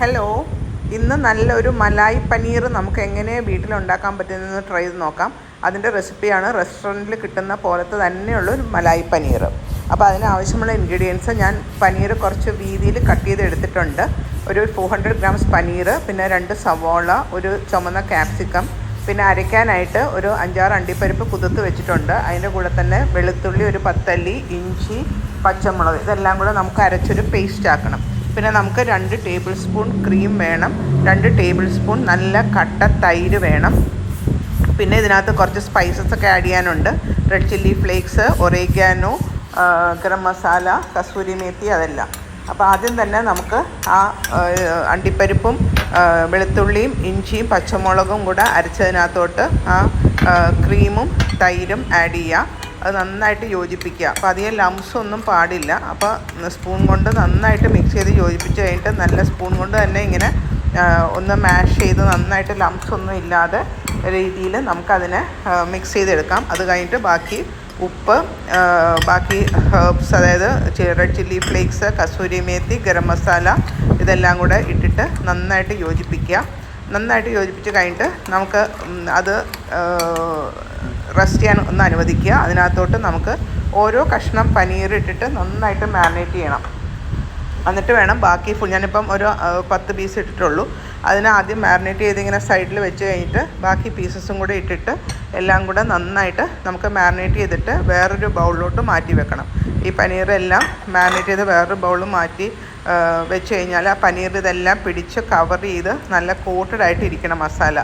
Hello, ഇന്ന് നല്ലൊരു മലായി പനീർ നമുക്ക് എങ്ങനെ വീട്ടിലുണ്ടാക്കാൻ പറ്റുന്നതെന്ന് ട്രൈ ചെയ്ത് നോക്കാം. അതിൻ്റെ റെസിപ്പിയാണ് റെസ്റ്റോറൻറ്റിൽ കിട്ടുന്ന പോലത്തെ തന്നെയുള്ള ഒരു മലായി പനീർ. അപ്പോൾ അതിനാവശ്യമുള്ള ഇൻഗ്രീഡിയൻസ് ഞാൻ പനീർ കുറച്ച് വീതിയിൽ കട്ട് ചെയ്ത് എടുത്തിട്ടുണ്ട്. ഒരു 400 ഗ്രാംസ് പനീർ, പിന്നെ 2 സവോള, ഒരു ചുമന്ന ക്യാപ്സിക്കം, പിന്നെ അരയ്ക്കാനായിട്ട് ഒരു 5-6 അണ്ടിപ്പരിപ്പ് കുതിർത്ത് വെച്ചിട്ടുണ്ട്. അതിൻ്റെ കൂടെ തന്നെ വെളുത്തുള്ളി ഒരു 10 അല്ലി, ഇഞ്ചി, പച്ചമുളക്, ഇതെല്ലാം കൂടെ നമുക്ക് അരച്ചൊരു പേസ്റ്റ് ആക്കണം. പിന്നെ നമുക്ക് 2 ടേബിൾ സ്പൂൺ ക്രീം വേണം, 2 ടേബിൾ സ്പൂൺ നല്ല കട്ട തൈര് വേണം. പിന്നെ ഇതിനകത്ത് കുറച്ച് സ്പൈസസ് ഒക്കെ ആഡ് ചെയ്യാനുണ്ട്. Red chilli flakes, oregano, garam masala, kasuri methi, അതെല്ലാം. അപ്പോൾ ആദ്യം തന്നെ നമുക്ക് ആ അണ്ടിപ്പരിപ്പും വെളുത്തുള്ളിയും ഇഞ്ചിയും പച്ചമുളകും കൂടെ അരച്ചതിനകത്തോട്ട് ആ ക്രീമും തൈരും ആഡ് ചെയ്യാം. അത് നന്നായിട്ട് യോജിപ്പിക്കുക. അപ്പോൾ അധികം ലംസ് ഒന്നും പാടില്ല. അപ്പോൾ സ്പൂൺ കൊണ്ട് നന്നായിട്ട് മിക്സ് ചെയ്ത് യോജിപ്പിച്ച് കഴിഞ്ഞിട്ട് നല്ല സ്പൂൺ കൊണ്ട് തന്നെ ഇങ്ങനെ ഒന്ന് മാഷ് ചെയ്ത് നന്നായിട്ട് ലംസ് ഒന്നും ഇല്ലാതെ രീതിയിൽ നമുക്കതിനെ മിക്സ് ചെയ്തെടുക്കാം. അത് കഴിഞ്ഞിട്ട് ബാക്കി ഉപ്പ്, ബാക്കി ഹെർബ്സ്, അതായത് red chilli flakes, kasuri methi, garam masala, ഇതെല്ലാം കൂടെ ഇട്ടിട്ട് നന്നായിട്ട് യോജിപ്പിക്കുക. നന്നായിട്ട് യോജിപ്പിച്ച് കഴിഞ്ഞിട്ട് നമുക്ക് അത് റെസ്റ്റ് ചെയ്യാൻ ഒന്ന് അനുവദിക്കുക. അതിനകത്തോട്ട് നമുക്ക് ഓരോ കഷ്ണം പനീർ ഇട്ടിട്ട് നന്നായിട്ട് മാരിനേറ്റ് ചെയ്യണം. എന്നിട്ട് വേണം ബാക്കി ഞാനിപ്പം ഒരു 10 പീസ് ഇട്ടിട്ടുള്ളൂ. അതിനെ ആദ്യം മാരിനേറ്റ് ചെയ്ത് ഇങ്ങനെ സൈഡിൽ വെച്ച് കഴിഞ്ഞിട്ട് ബാക്കി പീസസും കൂടെ ഇട്ടിട്ട് എല്ലാം കൂടെ നന്നായിട്ട് നമുക്ക് മാരിനേറ്റ് ചെയ്തിട്ട് വേറൊരു ബൗളിലോട്ട് മാറ്റി വെക്കണം. ഈ പനീറെല്ലാം മാരിനേറ്റ് ചെയ്ത് വേറൊരു ബൗളിൽ മാറ്റി വെച്ച് കഴിഞ്ഞാൽ ആ പനീർ ഇതെല്ലാം പിടിച്ച് കവർ ചെയ്ത് നല്ല കോട്ടഡ് ആയിട്ട് ഇരിക്കണം മസാല.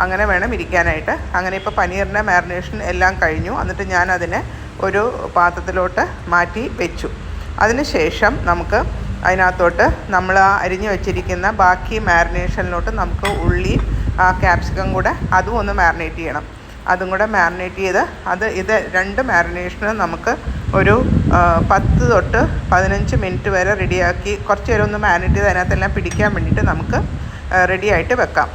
അങ്ങനെ വേണം ഇരിക്കാനായിട്ട്. അങ്ങനെ ഇപ്പോൾ പനീറിൻ്റെ മാരിനേഷൻ എല്ലാം കഴിഞ്ഞു. എന്നിട്ട് ഞാൻ അതിനെ ഒരു പാത്രത്തിലോട്ട് മാറ്റി വെച്ചു. അതിന് ശേഷം നമുക്ക് അതിനകത്തോട്ട് നമ്മൾ അരിഞ്ഞു വെച്ചിരിക്കുന്ന ബാക്കി മാരിനേഷനിലോട്ട് നമുക്ക് ഉള്ളി, ക്യാപ്സിക്കം കൂടെ അതും ഒന്ന് മാരിനേറ്റ് ചെയ്യണം. അതും കൂടെ മാരിനേറ്റ് ചെയ്ത് ഇത് 2 മാരിനേഷന് നമുക്ക് ഒരു 10 തൊട്ട് 15 മിനിറ്റ് വരെ റെഡിയാക്കി കുറച്ച് നേരം ഒന്ന് മാരിനേറ്റ് ചെയ്ത് അതിനകത്തെല്ലാം പിടിക്കാൻ വേണ്ടിയിട്ട് നമുക്ക് റെഡിയായിട്ട് വെക്കാം.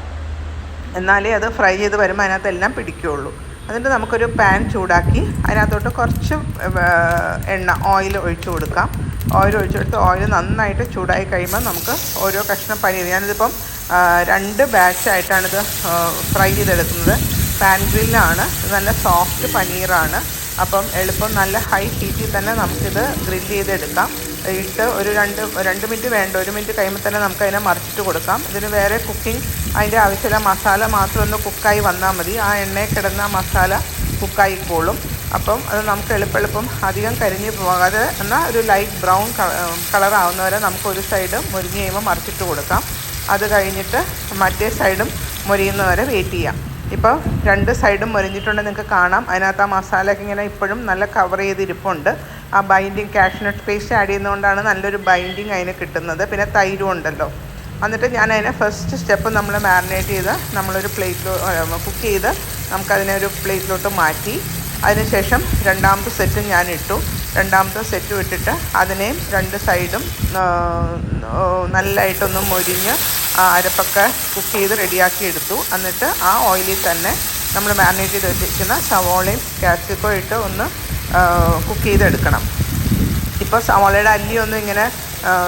എന്നാലേ അത് ഫ്രൈ ചെയ്ത് വരുമ്പോൾ അതിനകത്തെല്ലാം പിടിക്കുകയുള്ളൂ. എന്നിട്ട് നമുക്കൊരു പാൻ ചൂടാക്കി അതിനകത്തോട്ട് കുറച്ച് ഓയിൽ ഒഴിച്ചു കൊടുക്കാം. ഓയിൽ ഒഴിച്ചെടുത്ത് ഓയിൽ നന്നായിട്ട് ചൂടായി കഴിയുമ്പോൾ നമുക്ക് ഓരോ കഷ്ണം പനീർ, ഞാനിതിപ്പം 2 ബാച്ചായിട്ടാണിത് ഫ്രൈ ചെയ്തെടുക്കുന്നത്. പാൻ ഗ്രില്ലാണ്. നല്ല സോഫ്റ്റ് പനീറാണ്. അപ്പം എളുപ്പം നല്ല ഹൈ ഹീറ്റിൽ തന്നെ നമുക്കിത് ഗ്രില്ല് ചെയ്തെടുക്കാം. ഇട്ട് ഒരു 2 മിനിറ്റ് വേണ്ട, 1 മിനിറ്റ് കഴിയുമ്പോൾ തന്നെ നമുക്കതിനെ മറിച്ചിട്ട് കൊടുക്കാം. ഇതിന് വേറെ കുക്കിംഗ് അതിൻ്റെ ആവശ്യമില്ല. മസാല മാത്രം ഒന്ന് കുക്കായി വന്നാൽ മതി. ആ എണ്ണയിൽ കിടന്ന മസാല കുക്കായിക്കോളും. അപ്പം അത് നമുക്ക് എളുപ്പം അധികം കരിഞ്ഞ് പോകാതെ എന്നാൽ ഒരു ലൈറ്റ് ബ്രൗൺ കളർ ആവുന്നവരെ നമുക്ക് ഒരു സൈഡ് മുരിഞ്ഞ് കഴിയുമ്പോൾ മറിച്ചിട്ട് കൊടുക്കാം. അത് കഴിഞ്ഞിട്ട് മറ്റേ സൈഡും മുരിയുന്നവരെ വെയിറ്റ് ചെയ്യാം. ഇപ്പോൾ 2 സൈഡും മുരിഞ്ഞിട്ടുണ്ടെങ്കിൽ നിങ്ങൾക്ക് കാണാം. അതിനകത്ത് ആ മസാലയൊക്കെ ഇങ്ങനെ ഇപ്പോഴും നല്ല കവർ ചെയ്തിരിപ്പുണ്ട്. ആ ബൈൻഡിങ് കാഷ്നട്ട് പേസ്റ്റ് ആഡ് ചെയ്യുന്നതുകൊണ്ടാണ് നല്ലൊരു ബൈൻഡിങ് അതിന് കിട്ടുന്നത്. പിന്നെ തൈരും ഉണ്ടല്ലോ. എന്നിട്ട് ഞാൻ അതിനെ ഫസ്റ്റ് സ്റ്റെപ്പ് നമ്മൾ മാരിനേറ്റ് ചെയ്ത് നമ്മളൊരു പ്ലേറ്റിൽ കുക്ക് ചെയ്ത് നമുക്കതിനെ ഒരു പ്ലേറ്റിലോട്ട് മാറ്റി. അതിനുശേഷം 2ാമത്തെ സെറ്റും ഞാൻ ഇട്ടു. 2ാമത്തെ സെറ്റും ഇട്ടിട്ട് അതിനെയും 2 സൈഡും നല്ലതായിട്ടൊന്ന് മൊരിഞ്ഞ് അരപ്പൊക്കെ കുക്ക് ചെയ്ത് റെഡിയാക്കി എടുത്തു. എന്നിട്ട് ആ ഓയിലിൽ തന്നെ നമ്മൾ മാരിനേറ്റ് ചെയ്ത് വെച്ചിരിക്കുന്ന സവോളയും ക്യാപ്സിക്കവും ഇട്ട് ഒന്ന് കുക്ക് ചെയ്തെടുക്കണം. ഇപ്പോൾ സവാളയുടെ അല്ലിയൊന്നും ഇങ്ങനെ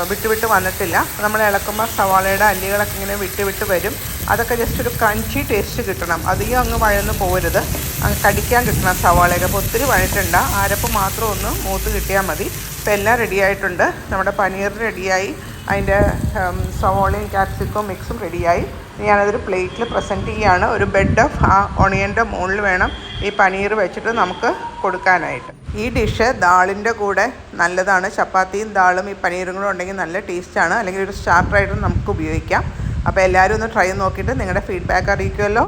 വിട്ട് വന്നിട്ടില്ല. നമ്മൾ ഇളക്കുമ്പോൾ സവാളയുടെ അല്ലികളൊക്കെ ഇങ്ങനെ വിട്ട് വരും. അതൊക്കെ ജസ്റ്റ് ഒരു ക്രഞ്ചി ടേസ്റ്റ് കിട്ടണം. അധികം അങ്ങ് വഴന്ന് പോകരുത്, അങ്ങ് കടിക്കാൻ കിട്ടണം സവാളയൊക്കെ. അപ്പോൾ ഒത്തിരി വഴറ്റണ്ട, അരപ്പ് മാത്രം ഒന്ന് മൂത്ത് കിട്ടിയാൽ മതി. ഇപ്പോൾ എല്ലാം റെഡിയായിട്ടുണ്ട്. നമ്മുടെ പനീർ റെഡിയായി, അതിൻ്റെ സവോളയും ക്യാപ്സിക്കവും മിക്സും റെഡിയായി. ഞാനതൊരു പ്ലേറ്റിൽ പ്രസൻറ്റ് ചെയ്യുകയാണ്. ഒരു ബെഡ് ഓഫ് ആ ഒണിയൻ്റെ മുകളിൽ വേണം ഈ പനീർ വെച്ചിട്ട് നമുക്ക് കൊടുക്കാനായിട്ട്. ഈ ഡിഷ് ദാളിൻ്റെ കൂടെ നല്ലതാണ്. ചപ്പാത്തിയും ദാളും ഈ പനീറും കൂടെ ഉണ്ടെങ്കിൽ നല്ല ടേസ്റ്റാണ്. അല്ലെങ്കിൽ ഒരു സ്റ്റാർട്ടറായിട്ടും നമുക്ക് ഉപയോഗിക്കാം. അപ്പോൾ എല്ലാവരും ഒന്ന് ട്രൈ നോക്കിയിട്ട് നിങ്ങളുടെ ഫീഡ്ബാക്ക് അറിയിക്കുമല്ലോ.